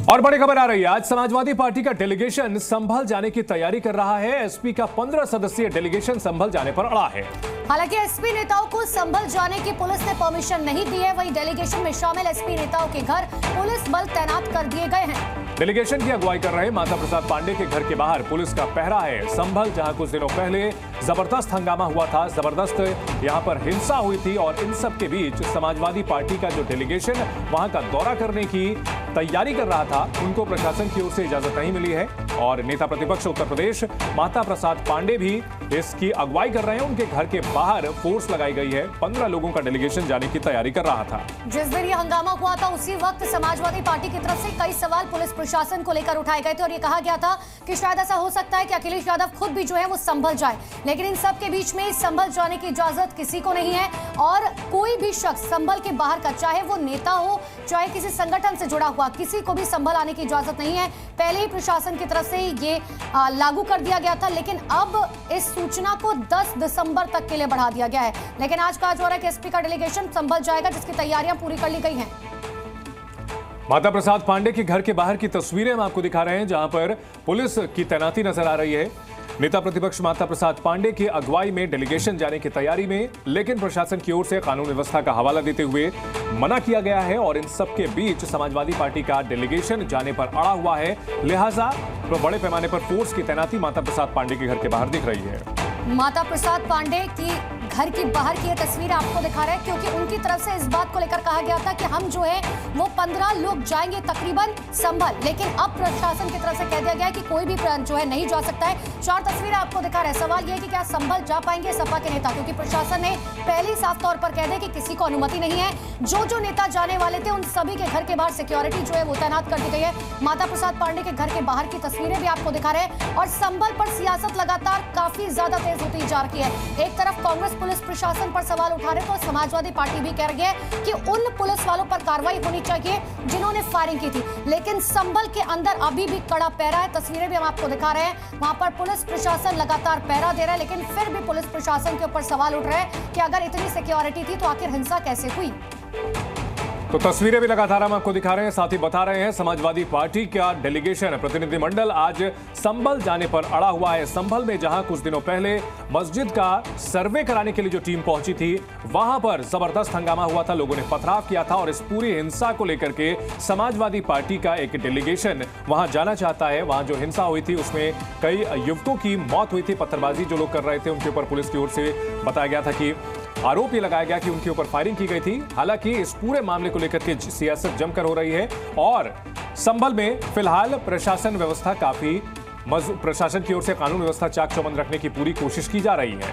और बड़ी खबर आ रही है। आज समाजवादी पार्टी का डेलीगेशन संभल जाने की तैयारी कर रहा है। एसपी का 15 सदस्यीय डेलीगेशन संभल जाने पर अड़ा है। हालांकि एसपी नेताओं को संभल जाने की पुलिस ने परमिशन नहीं दी है। वहीं डेलीगेशन में शामिल एसपी नेताओं के घर पुलिस बल तैनात कर दिए गए हैं। डेलीगेशन की अगुवाई कर रहे माता प्रसाद पांडे के घर के बाहर पुलिस का पहरा है। संभल जहां कुछ दिनों पहले जबरदस्त हंगामा हुआ था, जबरदस्त यहां पर हिंसा हुई थी और इन सब के बीच समाजवादी पार्टी का जो डेलीगेशन वहां का दौरा करने की तैयारी कर रहा था, उनको प्रशासन की ओर से इजाजत नहीं मिली है और नेता प्रतिपक्ष उत्तर प्रदेश माता प्रसाद पांडे भी इसकी अगुवाई कर रहे हैं। उनके घर के बाहर फोर्स लगाई गई है। 15 लोगों का डेलीगेशन जाने की तैयारी कर रहा था। जिस दिन ये हंगामा हुआ था उसी वक्त समाजवादी पार्टी की तरफ से कई सवाल पुलिस प्रशासन को लेकर उठाए गए थे और ये कहा गया था कि शायद ऐसा हो सकता है कि अखिलेश यादव खुद भी जो है वो संभल जाए, लेकिन इन सब के बीच में संभल जाने की इजाजत किसी को नहीं है और कोई भी शख्स संभल के बाहर का, चाहे वो नेता हो चाहे किसी संगठन से जुड़ा हुआ, किसी को भी संभल आने की इजाजत नहीं है। पहले ही प्रशासन की तरफ से ये लागू कर दिया गया था, लेकिन अब इस सूचना को 10 दिसंबर तक के लिए बढ़ा दिया गया है। लेकिन आज कहा जा रहा है कि एसपी का डेलीगेशन संभल जाएगा, जिसकी तैयारियां पूरी कर ली गई हैं। माता प्रसाद पांडे के घर के बाहर की तस्वीरें हम आपको दिखा रहे हैं, जहां पर पुलिस की तैनाती नजर आ रही है। नेता प्रतिपक्ष माता प्रसाद पांडे की अगुवाई में डेलीगेशन जाने की तैयारी में, लेकिन प्रशासन की ओर से कानून व्यवस्था का हवाला देते हुए मना किया गया है और इन सब के बीच समाजवादी पार्टी का डेलीगेशन जाने पर अड़ा हुआ है। लिहाजा बड़े पैमाने पर फोर्स की तैनाती माता प्रसाद पांडे के घर के बाहर दिख रही है। माता प्रसाद पांडे की घर की बाहर की ये तस्वीर आपको दिखा रहे हैं, क्योंकि उनकी तरफ से इस बात को लेकर कहा गया था कि हम जो है वो 15 लोग जाएंगे तकरीबन संभल, लेकिन अब प्रशासन की तरफ से कह दिया गया है कि कोई भी जो है नहीं जा सकता है। 4 तस्वीरें आपको दिखा रहे हैं। सवाल ये है कि क्या संभल जा पाएंगे सपा के नेता, क्योंकि प्रशासन ने पहले ही साफ तौर पर कह दिया कि किसी को अनुमति नहीं है। जो नेता जाने वाले थे उन सभी के घर के बाहर सिक्योरिटी जो है वो तैनात कर दी गई है। माता प्रसाद पांडे के घर के बाहर की तस्वीरें भी आपको दिखा रहे हैं और संभल पर सियासत लगातार काफी ज्यादा तेज होती जा रही है। एक तरफ कांग्रेस पुलिस प्रशासन पर सवाल उठा रहे तो समाजवादी पार्टी भी कह रही है कि उन पुलिस वालों पर कार्रवाई होनी चाहिए जिन्होंने फायरिंग की थी, लेकिन संभल के अंदर अभी भी कड़ा पहरा है। तस्वीरें भी हम आपको दिखा रहे हैं। वहां पर पुलिस प्रशासन लगातार पहरा दे रहा है, लेकिन फिर भी पुलिस प्रशासन के ऊपर सवाल उठ रहे हैं कि अगर इतनी सिक्योरिटी थी तो आखिर हिंसा कैसे हुई। तो तस्वीरें भी लगातार हम आपको दिखा रहे हैं, साथ ही बता रहे हैं समाजवादी पार्टी का डेलीगेशन प्रतिनिधिमंडल आज संभल जाने पर अड़ा हुआ है। संभल में जहां कुछ दिनों पहले मस्जिद का सर्वे कराने के लिए जो टीम पहुंची थी, वहां पर जबरदस्त हंगामा हुआ था, लोगों ने पथराव किया था और इस पूरी हिंसा को लेकर के समाजवादी पार्टी का एक डेलीगेशन वहां जाना चाहता है। वहां जो हिंसा हुई थी उसमें कई युवकों की मौत हुई थी। पत्थरबाजी जो लोग कर रहे थे उनके ऊपर पुलिस की ओर से बताया गया था कि आरोप ये लगाया गया कि उनके ऊपर फायरिंग की गई थी। हालांकि इस पूरे मामले को लेकर के सियासत जमकर हो रही है और संभल में फिलहाल प्रशासन व्यवस्था काफी प्रशासन की ओर से कानून व्यवस्था चाक चौबंद रखने की पूरी कोशिश की जा रही है।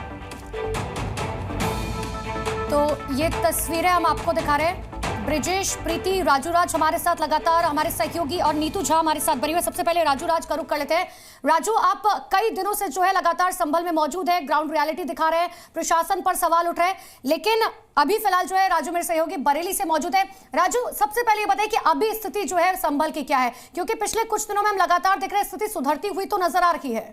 तो ये तस्वीरें हम आपको दिखा रहे हैं। ब्रिजेश, प्रीति, राजू राज हमारे साथ लगातार, हमारे सहयोगी और नीतू झा हमारे साथ बनी हुई। सबसे पहले राजू राज का रुख कर लेते हैं। राजू, आप कई दिनों से जो है लगातार संभल में मौजूद है, ग्राउंड रियलिटी दिखा रहे हैं, प्रशासन पर सवाल उठ रहे हैं, लेकिन अभी फिलहाल जो है राजू मेरे सहयोगी बरेली से मौजूद है। राजू, सबसे पहले ये बताइए कि अभी स्थिति जो है संभल की क्या है, क्योंकि पिछले कुछ दिनों में हम लगातार देख रहे हैं स्थिति सुधरती हुई तो नजर आ रही है।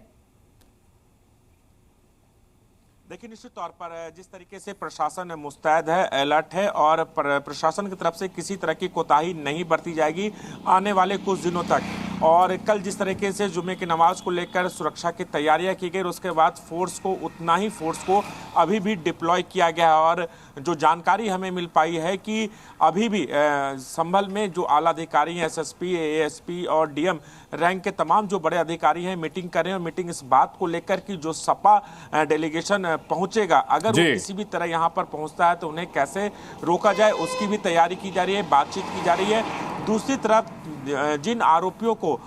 देखिए, निश्चित तौर पर जिस तरीके से प्रशासन मुस्तैद है, अलर्ट है और प्रशासन की तरफ से किसी तरह की कोताही नहीं बरती जाएगी आने वाले कुछ दिनों तक। और कल जिस तरीके से जुम्मे की नमाज को लेकर सुरक्षा की तैयारियां की गई, उसके बाद फोर्स को उतना ही फोर्स को अभी भी डिप्लॉय किया गया। और जो जानकारी हमें मिल पाई है कि अभी भी संभल में जो आला अधिकारी हैं, एसएसपी, एएसपी और डीएम रैंक के तमाम जो बड़े अधिकारी हैं मीटिंग कर रहे हैं। और मीटिंग इस बात को लेकर कि जो सपा डेलीगेशन पहुंचेगा, अगर वो किसी भी तरह यहां पर पहुंचता है तो उन्हें कैसे रोका जाए उसकी भी तैयारी की जा रही है, बातचीत की जा रही है। दूसरी तरफ जिन आरोपियों को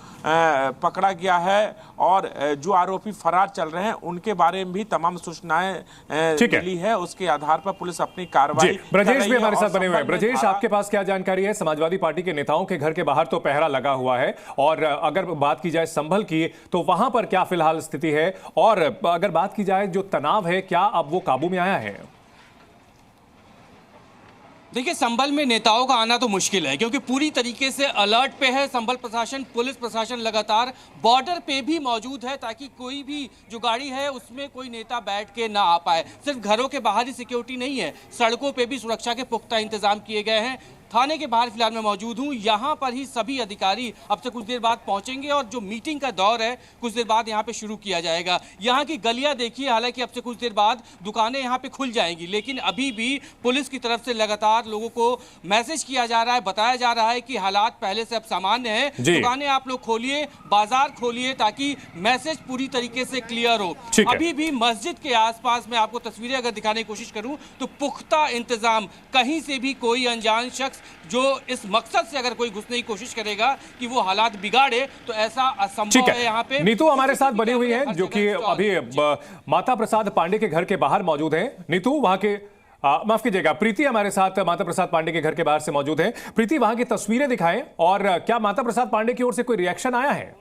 पकड़ा गया है और जो आरोपी फरार चल रहे हैं उनके बारे में भी तमाम सूचनाएं मिली है, उसके आधार पर पुलिस अपनी कार्रवाई। ब्रजेश भी हमारे साथ बने हुए हैं। ब्रजेश, आपके पास क्या जानकारी है? समाजवादी पार्टी के नेताओं के घर के बाहर तो पहरा लगा हुआ है और अगर बात की जाए संभल की तो वहां पर क्या फिलहाल स्थिति है, और अगर बात की जाए जो तनाव है क्या अब वो काबू में आया है? देखिए, संभल में नेताओं का आना तो मुश्किल है क्योंकि पूरी तरीके से अलर्ट पे है संभल प्रशासन। पुलिस प्रशासन लगातार बॉर्डर पे भी मौजूद है ताकि कोई भी जो गाड़ी है उसमें कोई नेता बैठ के ना आ पाए। सिर्फ घरों के बाहर ही सिक्योरिटी नहीं है, सड़कों पे भी सुरक्षा के पुख्ता इंतजाम किए गए हैं। थाने के बाहर फिलहाल मैं मौजूद हूँ। यहाँ पर ही सभी अधिकारी अब से कुछ देर बाद पहुंचेंगे और जो मीटिंग का दौर है कुछ देर बाद यहाँ पे शुरू किया जाएगा। यहाँ की गलियां देखिए, हालांकि अब से कुछ देर बाद दुकानें यहाँ पे खुल जाएंगी, लेकिन अभी भी पुलिस की तरफ से लगातार लोगों को मैसेज किया जा रहा है, बताया जा रहा है कि हालात पहले से अब सामान्य है, दुकानें आप लोग खोलिए, बाजार खोलिए, ताकि मैसेज पूरी तरीके से क्लियर हो। अभी भी मस्जिद के आसपास में आपको तस्वीरें अगर दिखाने की कोशिश करूं तो पुख्ता इंतजाम, कहीं से भी कोई अनजान शख्स जो इस मकसद से अगर कोई घुसने की कोशिश करेगा कि वो हालात बिगाड़े तो ऐसा असंभव है। यहाँ पे नीतू हमारे साथ बनी हुई है जो कि अभी माता प्रसाद पांडे के घर के बाहर मौजूद हैं। नीतू, वहां के माफ कीजिएगा, प्रीति हमारे साथ माता प्रसाद पांडे के घर के बाहर से मौजूद है। प्रीति, वहां की तस्वीरें दिखाएं और क्या माता प्रसाद पांडे की ओर से कोई रिएक्शन आया है?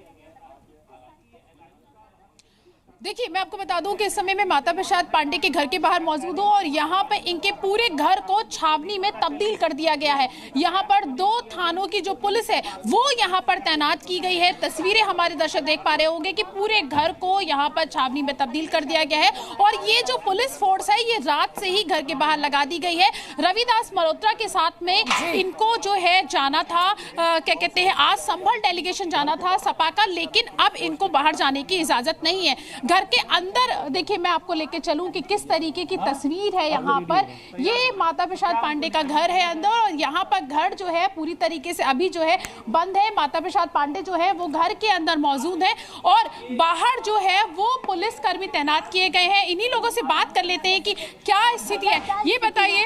देखिए, मैं आपको बता दूं कि इस समय मैं माता प्रसाद पांडे के घर के बाहर मौजूद हूं और यहां पर इनके पूरे घर को छावनी में तब्दील कर दिया गया है। यहां पर 2 थानों की जो पुलिस है वो यहां पर तैनात की गई है। तस्वीरें हमारे दर्शक देख पा रहे होंगे कि पूरे घर को यहां पर छावनी में तब्दील कर दिया गया है और ये जो पुलिस फोर्स है ये रात से ही घर के बाहर लगा दी गई है। रविदास मल्होत्रा के साथ में इनको जो है जाना था, क्या कहते हैं, आज संभल डेलीगेशन जाना था सपा का, लेकिन अब इनको बाहर जाने की इजाजत नहीं है। घर के अंदर देखिए, मैं आपको लेके चलूं कि किस तरीके की तस्वीर है। यहाँ पर ये माता प्रसाद पांडे का घर है अंदर और यहाँ पर घर जो है पूरी तरीके से अभी जो है बंद है। माता प्रसाद पांडे जो है वो घर के अंदर मौजूद है और बाहर जो है वो पुलिस कर्मी तैनात किए गए हैं। इन्हीं लोगों से बात कर लेते हैं कि क्या स्थिति है, ये बताइए।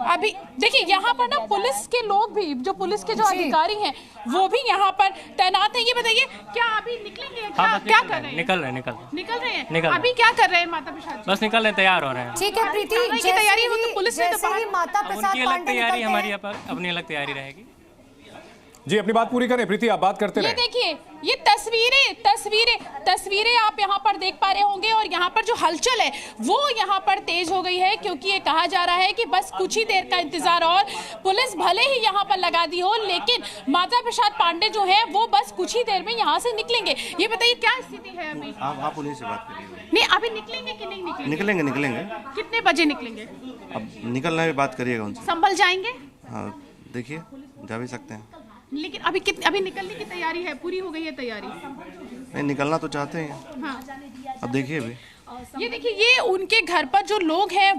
अभी देखिए, यहाँ पर ना पुलिस के लोग भी, जो पुलिस के जो अधिकारी हैं वो भी यहाँ पर तैनात है। ये बताइए, क्या अभी निकलेंगे, क्या कर रहे हैं? निकल रहे हैं। अभी क्या कर रहे हैं माता प्रसाद? बस निकल रहे, तैयार हो रहे हैं। ठीक है प्रीति, की तैयारी हो तो पुलिस ने तो माता प्रसाद उनकी अलग पांडे तैयारी, निकलते हमारी हैं। यहाँ पर अपनी अलग तैयारी रहेगी। जी, अपनी बात पूरी करें प्रीति, आप बात करते ये रहे। देखिए, ये तस्वीरें आप यहाँ पर देख पा रहे होंगे और यहाँ पर जो हलचल है वो यहाँ पर तेज हो गई है, क्योंकि ये कहा जा रहा है कि बस कुछ ही देर का इंतजार और पुलिस भले ही यहाँ पर लगा दी हो, लेकिन माता प्रसाद पांडे जो है वो बस कुछ ही देर में यहाँ से निकलेंगे। ये बताइए क्या स्थिति है अभी? आप उन्हीं से बात करिए। नहीं, अभी निकलेंगे कि नहीं निकलेंगे? निकलेंगे। कितने बजे निकलेंगे? अब निकलना है, बात करिएगा उनसे। संभल जाएंगे? हाँ, देखिए, जा भी सकते हैं। लेकिन अभी निकलने की तैयारी है, पूरी हो गई है तैयारी? नहीं, निकलना तो चाहते हैं। हाँ। अब देखिए अभी ये देखिए, ये उनके घर पर जो लोग हैं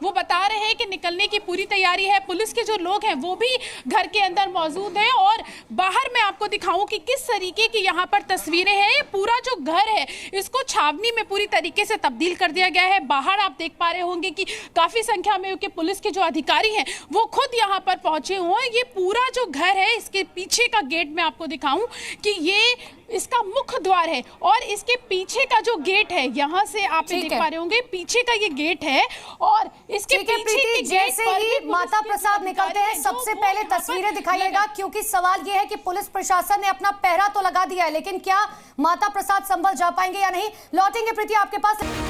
वो बता रहे हैं कि निकलने की पूरी तैयारी है। पुलिस के जो लोग हैं वो भी घर के अंदर मौजूद हैं और बाहर मैं आपको दिखाऊं कि किस तरीके की यहाँ पर तस्वीरें हैं। ये पूरा जो घर है इसको छावनी में पूरी तरीके से तब्दील कर दिया गया है। बाहर आप देख पा रहे होंगे कि काफी संख्या में के पुलिस के जो अधिकारी हैं वो खुद यहाँ पर पहुंचे हुए हैं। ये पूरा जो घर है, इसके पीछे का गेट मैं आपको दिखाऊं कि ये इसका मुख्य द्वार है और इसके पीछे का जो गेट है, यहाँ से आप देख पा रहे होंगे, पीछे का ये गेट है और इसके पीछे के जैसे ही माता प्रसाद निकलते हैं सबसे पहले तस्वीरें दिखाइएगा, क्योंकि सवाल ये है कि पुलिस प्रशासन ने अपना पहरा तो लगा दिया है, लेकिन क्या माता प्रसाद संभल जा पाएंगे या नहीं? लौटेंगे प्रीति आपके पास।